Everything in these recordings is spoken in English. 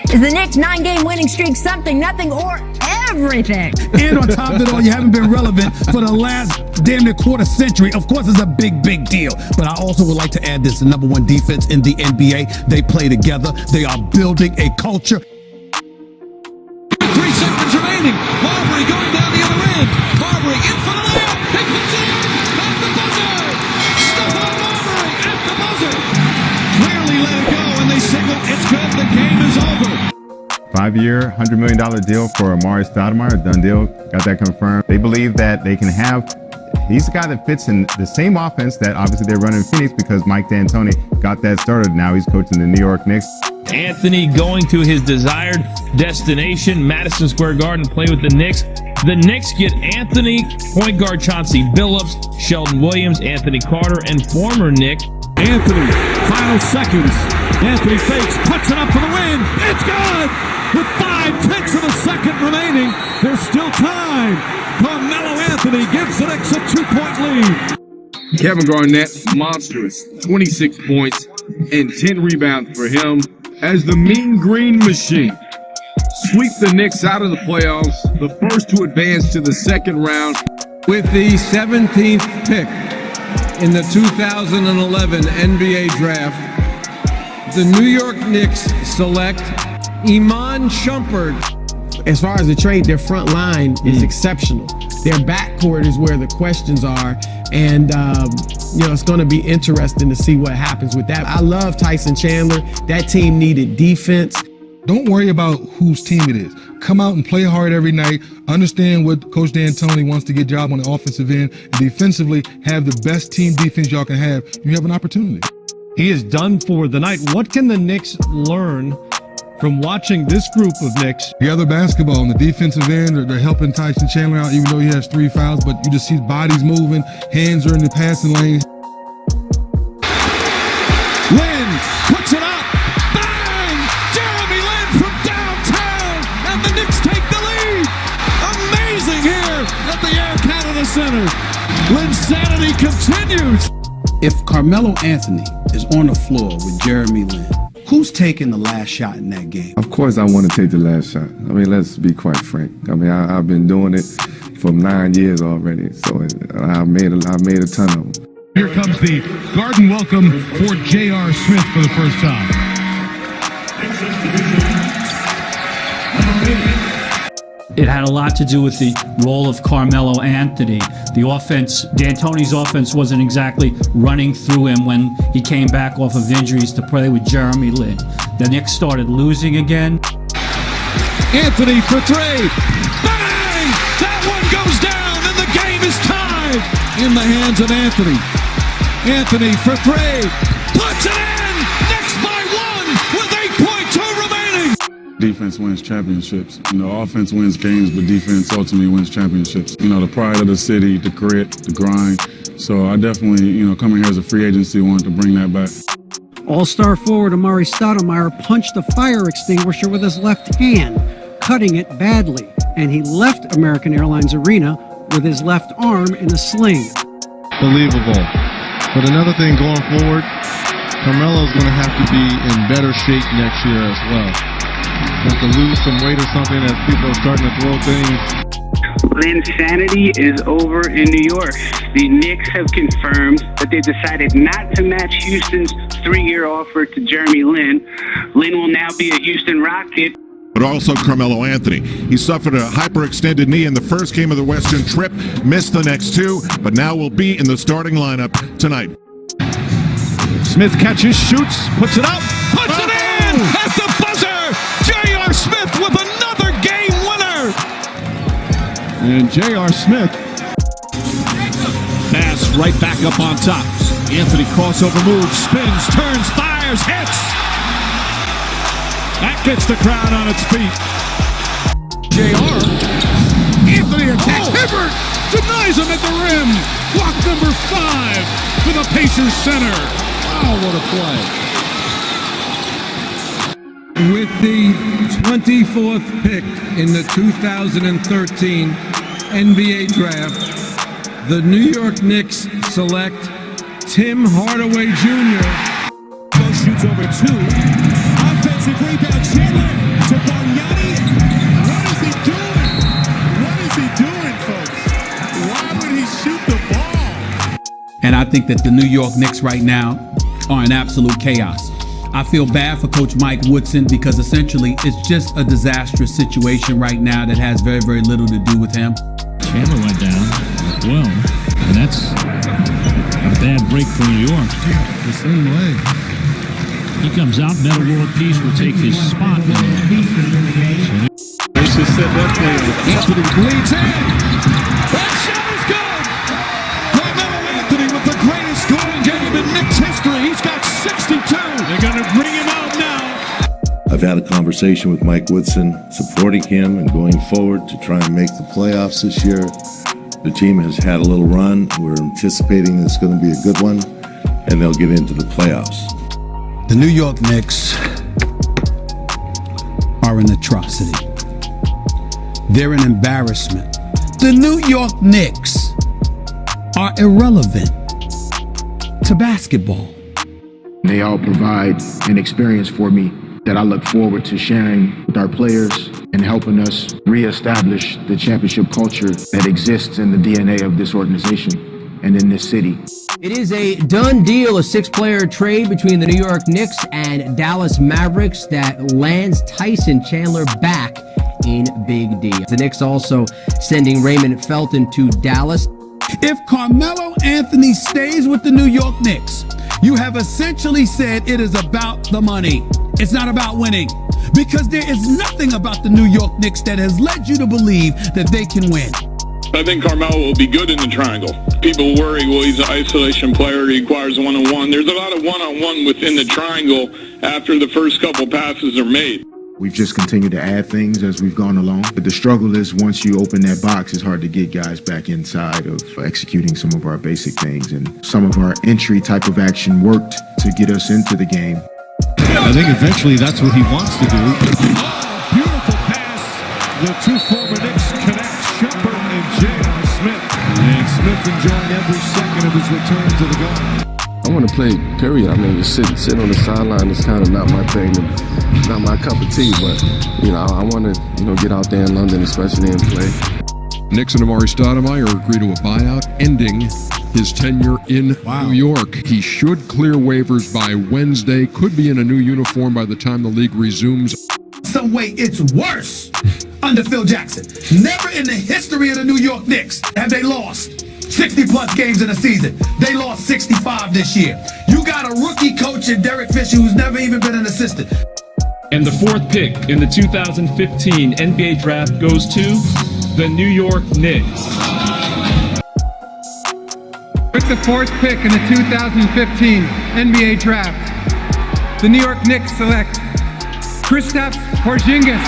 Is the Knicks' 9-game winning streak something, nothing, or everything? And on top of it all, you haven't been relevant for the last damn near quarter century. Of course, it's a big, big deal. But I also would like to add this: the #1 defense in the NBA. They play together. They are building a culture. 3 seconds remaining. Marbury going down the other end. Marbury in for the layup. He puts it in at the buzzer. Stephon Marbury at the buzzer. Clearly let it go, and they signal it's good. The game is over. 5-year, $100 million deal for Amari Stoudemire. Done deal. Got that confirmed. They believe that they can have. He's the guy that fits in the same offense that obviously they're running in Phoenix because Mike D'Antoni got that started. Now he's coaching the New York Knicks. Anthony going to his desired destination, Madison Square Garden, play with the Knicks. The Knicks get Anthony, point guard Chauncey Billups, Sheldon Williams, Anthony Carter, and former Knick. Anthony, final seconds. Anthony fakes, puts it up for the win. It's good! With 5/10 of a second remaining, there's still time. Carmelo Anthony gives the Knicks a 2-point lead. Kevin Garnett, monstrous. 26 points and 10 rebounds for him as the Mean Green Machine sweep the Knicks out of the playoffs, the first to advance to the second round. With the 17th pick in the 2011 NBA Draft, the New York Knicks select Iman Shumpert. As far as the trade, their front line is exceptional. Their backcourt is where the questions are, and it's going to be interesting to see what happens with that. I love Tyson Chandler. That team needed defense. Don't worry about whose team it is. Come out and play hard every night. Understand what Coach D'Antoni wants to get job on the offensive end, and defensively have the best team defense y'all can have. You have an opportunity. He is done for the night. What can the Knicks learn from watching this group of Knicks? The other basketball on the defensive end, they're helping Tyson Chandler out, even though he has 3 fouls, but you just see bodies moving, hands are in the passing lane. Lin puts it up. Bang! Jeremy Lin from downtown, and the Knicks take the lead. Amazing here at the Air Canada Center. Linsanity continues. If Carmelo Anthony is on the floor with Jeremy Lin, who's taking the last shot in that game? Of course I want to take the last shot. I mean, let's be quite frank. I mean, I've been doing it for 9 years already, so I've made a ton of them. Here comes the garden welcome for J.R. Smith for the first time. It had a lot to do with the role of Carmelo Anthony. The offense, D'Antoni's offense wasn't exactly running through him when he came back off of injuries to play with Jeremy Lin. The Knicks started losing again. Anthony for 3. Bang! That one goes down, and the game is tied in the hands of Anthony. Anthony for 3. Puts it in! Knicks by 1 with 8.2 remaining. Defense wins championships. Offense wins games, but defense ultimately wins championships. The pride of the city, the grit, the grind. So I definitely, coming here as a free agency, wanted to bring that back. All-star forward Amari Stoudemire punched a fire extinguisher with his left hand, cutting it badly, and he left American Airlines Arena with his left arm in a sling. Believable. But another thing going forward, Carmelo's going to have to be in better shape next year as well. Have to lose some weight or something as people are starting to throw things. Linsanity is over in New York. The Knicks have confirmed that they decided not to match Houston's 3-year offer to Jeremy Lin. Lin will now be a Houston Rocket. But also Carmelo Anthony. He suffered a hyperextended knee in the first game of the Western trip, missed the next 2, but now will be in the starting lineup tonight. Smith catches, shoots, puts it up, puts it in at the buzzer! J.R. Smith with another game winner! And J.R. Smith pass right back up on top. Anthony crossover moves, spins, turns, fires, hits! That gets the crowd on its feet. J.R. Anthony attacks. Hibbert denies him at the rim. Block number 5 for the Pacers center. Wow, what a play. With the 24th pick in the 2013 NBA Draft, the New York Knicks select Tim Hardaway Jr. Shoots over 2. Offensive rebound, Chandler. And I think that the New York Knicks right now are in absolute chaos. I feel bad for Coach Mike Woodson because essentially it's just a disastrous situation right now that has very, very little to do with him. Chandler went down as well, and that's a bad break for New York. The same way. He comes out, Metal World Peace will take his spot. They just set that play up. Anthony bleeds in. That shot is good. Carmelo Anthony with the greatest scoring game in Knicks history. He's got 62. They're going to bring him out now. I've had a conversation with Mike Woodson, supporting him and going forward to try and make the playoffs this year. The team has had a little run. We're anticipating it's going to be a good one, and they'll get into the playoffs. The New York Knicks are an atrocity. They're an embarrassment. The New York Knicks are irrelevant to basketball. They all provide an experience for me that I look forward to sharing with our players and helping us reestablish the championship culture that exists in the DNA of this organization and in this city. It is a done deal, a 6-player trade between the New York Knicks and Dallas Mavericks that lands Tyson Chandler back in Big D. The Knicks also sending Raymond Felton to Dallas. If Carmelo Anthony stays with the New York Knicks, you have essentially said it is about the money. It's not about winning, because there is nothing about the New York Knicks that has led you to believe that they can win. I think Carmelo will be good in the triangle. People worry, well, he's an isolation player. He requires one-on-one. There's a lot of one-on-one within the triangle after the first couple passes are made. We've just continued to add things as we've gone along. But the struggle is once you open that box, it's hard to get guys back inside of executing some of our basic things. And some of our entry type of action worked to get us into the game. I think eventually that's what he wants to do. Oh, beautiful pass. The two former Knicks connect, Sharpe and J.R. Smith. And Smith enjoying every second of his return to the guard. I want to play, period. I mean, just sit on the sideline is kind of not my thing, not my cup of tea. But, I want to, get out there in London, especially, and play. Knicks and Amari Stoudemire agree to a buyout, ending his tenure in New York. He should clear waivers by Wednesday, could be in a new uniform by the time the league resumes. Some way it's worse under Phil Jackson. Never in the history of the New York Knicks have they lost 60-plus games in a season. They lost 65 this year. You got a rookie coach in Derek Fisher who's never even been an assistant. And the 4th pick in the 2015 NBA draft goes to the New York Knicks. With the 4th pick in the 2015 NBA draft, the New York Knicks select Kristaps Porzingis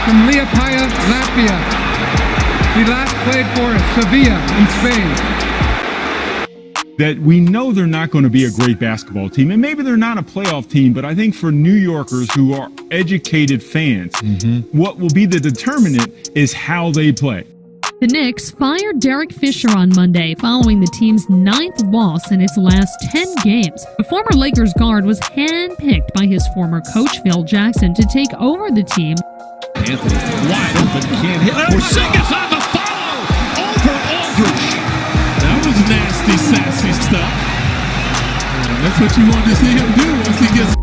from Liepaja, Latvia. He last played for Sevilla in Spain. That we know they're not going to be a great basketball team, and maybe they're not a playoff team, but I think for New Yorkers who are educated fans, what will be the determinant is how they play. The Knicks fired Derek Fisher on Monday following the team's 9th loss in its last 10 games. The former Lakers guard was handpicked by his former coach Phil Jackson to take over the team. Anthony wide open, can't hit. Porzingis on the follow over Aldridge. That was nasty, sassy stuff. And that's what you want to see him do once he gets.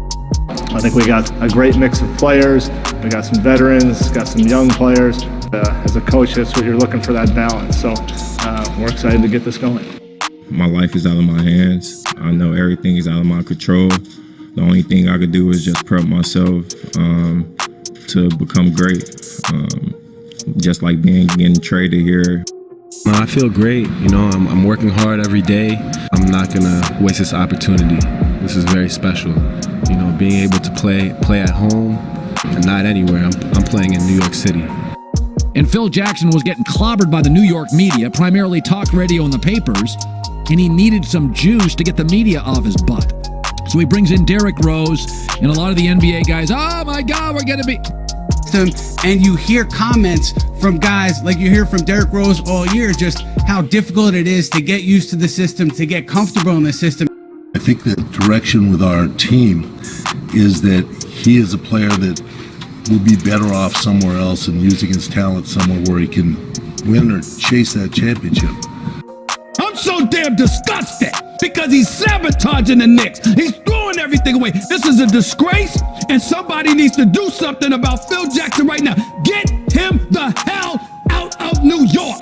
I think we got a great mix of players. We got some veterans, got some young players. As a coach, that's what you're looking for, that balance. So we're excited to get this going. My life is out of my hands. I know everything is out of my control. The only thing I could do is just prep myself to become great. Just like getting traded here. I feel great. I'm working hard every day. I'm not gonna waste this opportunity. This is very special. Being able to play at home and not anywhere. I'm playing in New York City. And Phil Jackson was getting clobbered by the New York media, primarily talk radio and the papers, and he needed some juice to get the media off his butt. So he brings in Derrick Rose, and a lot of the NBA guys, oh my God, we're going to be... And you hear comments from guys like you hear from Derrick Rose all year, just how difficult it is to get used to the system, to get comfortable in the system. I think the direction with our team is that he is a player that will be better off somewhere else and using his talent somewhere where he can win or chase that championship. I'm so damn disgusted because he's sabotaging the Knicks. He's throwing everything away. This is a disgrace, and somebody needs to do something about Phil Jackson right now. Get him the hell out of New York.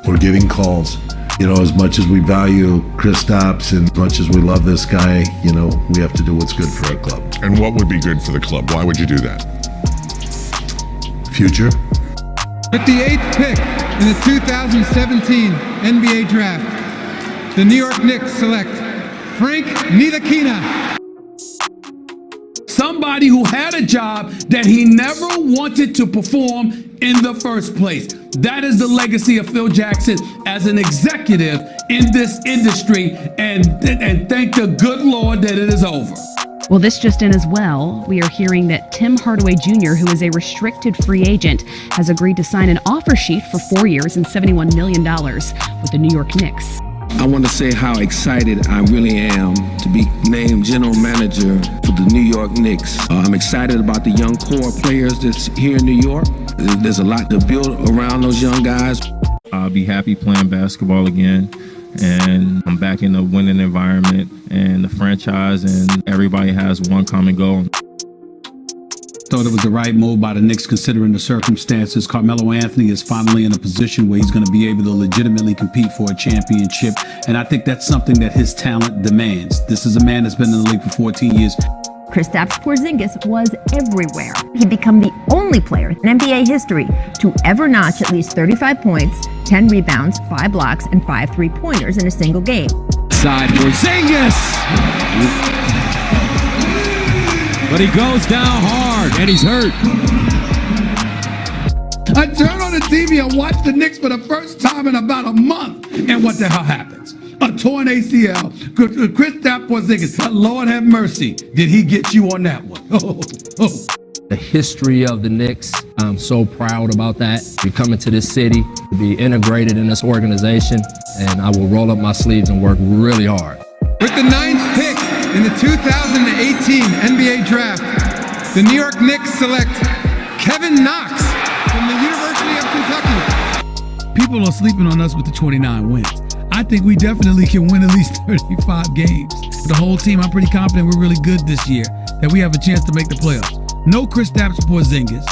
We're getting calls. You know, as much as we value Kristaps and as much as we love this guy, you know, we have to do what's good for our club. And what would be good for the club? Why would you do that? Future. With the 8th pick in the 2017 NBA Draft, the New York Knicks select Frank Ntilikina. Somebody who had a job that he never wanted to perform in the first place. That is the legacy of Phil Jackson as an executive in this industry, and thank the good Lord that it is over. Well, this just in as well. We are hearing that Tim Hardaway Jr., who is a restricted free agent, has agreed to sign an offer sheet for 4 years and $71 million with the New York Knicks. I want to say how excited I really am to be named general manager for the New York Knicks. I'm excited about the young core players that's here in New York. There's a lot to build around those young guys. I'll be happy playing basketball again, and I'm back in a winning environment, and the franchise and everybody has one common goal. Thought it was the right move by the Knicks considering the circumstances. Carmelo Anthony is finally in a position where he's going to be able to legitimately compete for a championship, and I think that's something that his talent demands. This is a man that's been in the league for 14 years. Kristaps Porzingis was everywhere. He'd become the only player in NBA history to ever notch at least 35 points, 10 rebounds, 5 blocks, and 5 3-pointers in a single game. Side Porzingis! But he goes down hard, and he's hurt. I turn on the TV and watch the Knicks for the first time in about a month, and what the hell happens? A torn ACL. Kristaps Porzingis. Lord have mercy. Did he get you on that one? The history of the Knicks, I'm so proud about that. You're coming to this city to be integrated in this organization, and I will roll up my sleeves and work really hard. With the 9th pick in the 2018 NBA Draft, the New York Knicks select Kevin Knox from the University of Kentucky. People are sleeping on us with the 29 wins. I think we definitely can win at least 35 games. The whole team, I'm pretty confident we're really good this year, that we have a chance to make the playoffs. No Kristaps Porzingis.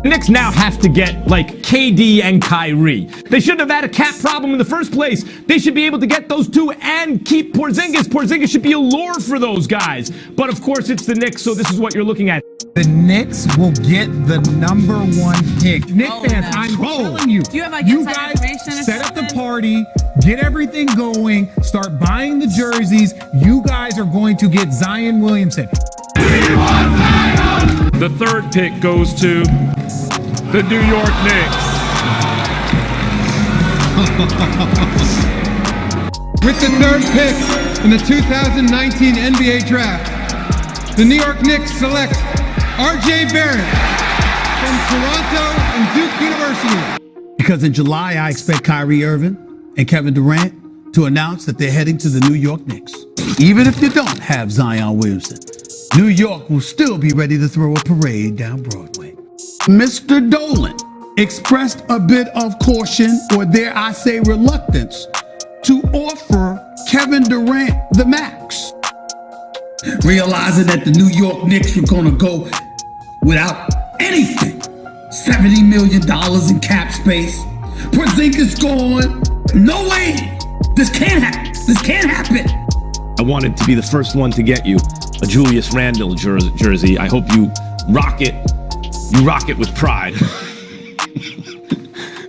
The Knicks now have to get, like, KD and Kyrie. They shouldn't have had a cap problem in the first place. They should be able to get those two and keep Porzingis. Porzingis should be a lure for those guys. But, of course, it's the Knicks, so this is what you're looking at. The Knicks will get the #1 pick. Knicks fans, I'm telling you. Do you have, like, you inside guys information or set up something? the party, get everything going, start buying the jerseys. You guys are going to get Zion Williamson. The 3rd pick goes to the New York Knicks. With the 3rd pick in the 2019 NBA Draft, the New York Knicks select R.J. Barrett from Toronto and Duke University. Because in July, I expect Kyrie Irving and Kevin Durant to announce that they're heading to the New York Knicks. Even if you don't have Zion Williamson, New York will still be ready to throw a parade down Broadway. Mr. Dolan expressed a bit of caution, or dare I say reluctance, to offer Kevin Durant the max. Realizing that the New York Knicks were going to go without anything. $70 million in cap space. Porzingis gone. No way. This can't happen. This can't happen. I wanted to be the first one to get you a Julius Randle jersey. I hope you rock it. You rock it with pride.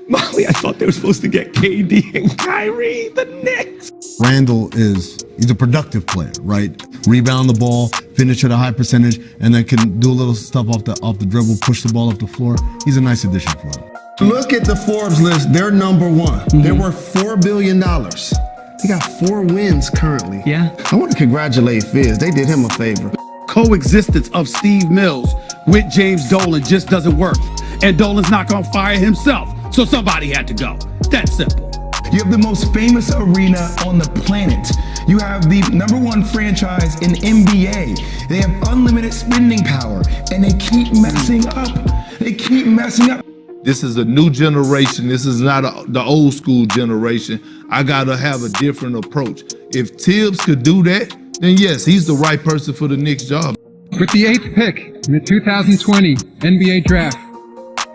Molly, I thought they were supposed to get KD and Kyrie, the Knicks. Randle he's a productive player, right? Rebound the ball, finish at a high percentage, and then can do a little stuff off the dribble, push the ball off the floor. He's a nice addition for him. Look at the Forbes list. They're #1. They're worth $4 billion. They got 4 wins currently. Yeah. I want to congratulate Fizz. They did him a favor. Coexistence of Steve Mills with James Dolan just doesn't work. And Dolan's not going to fire himself. So somebody had to go. That's simple. You have the most famous arena on the planet. You have the #1 franchise in NBA. They have unlimited spending power, and they keep messing up. They keep messing up. This is a new generation. This is not the old school generation. I got to have a different approach. If Tibbs could do that, then yes, he's the right person for the Knicks job. With the 8th pick in the 2020 NBA Draft,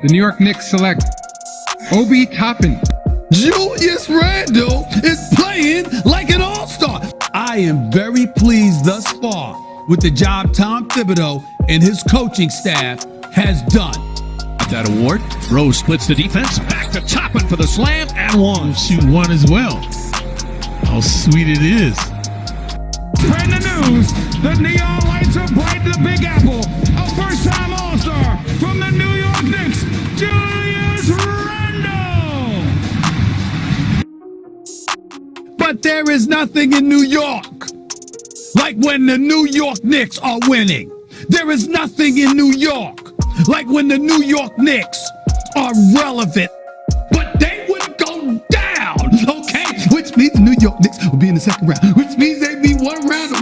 the New York Knicks select Obi Toppin. Julius Randle is playing like an all-star. I am very pleased thus far with the job Tom Thibodeau and his coaching staff has done. That award. Rose splits the defense. Back to Toppin for the slam and one. Shoot one as well. How sweet it is. Spread the news. The neon lights are bright in the Big Apple. A first-time All-Star from the New York Knicks, Julius Randle. But there is nothing in New York like when the New York Knicks are winning. There is nothing in New York like when the New York Knicks are relevant. But they would go down, okay? Which means the New York Knicks will be in the second round, which means they'd be one round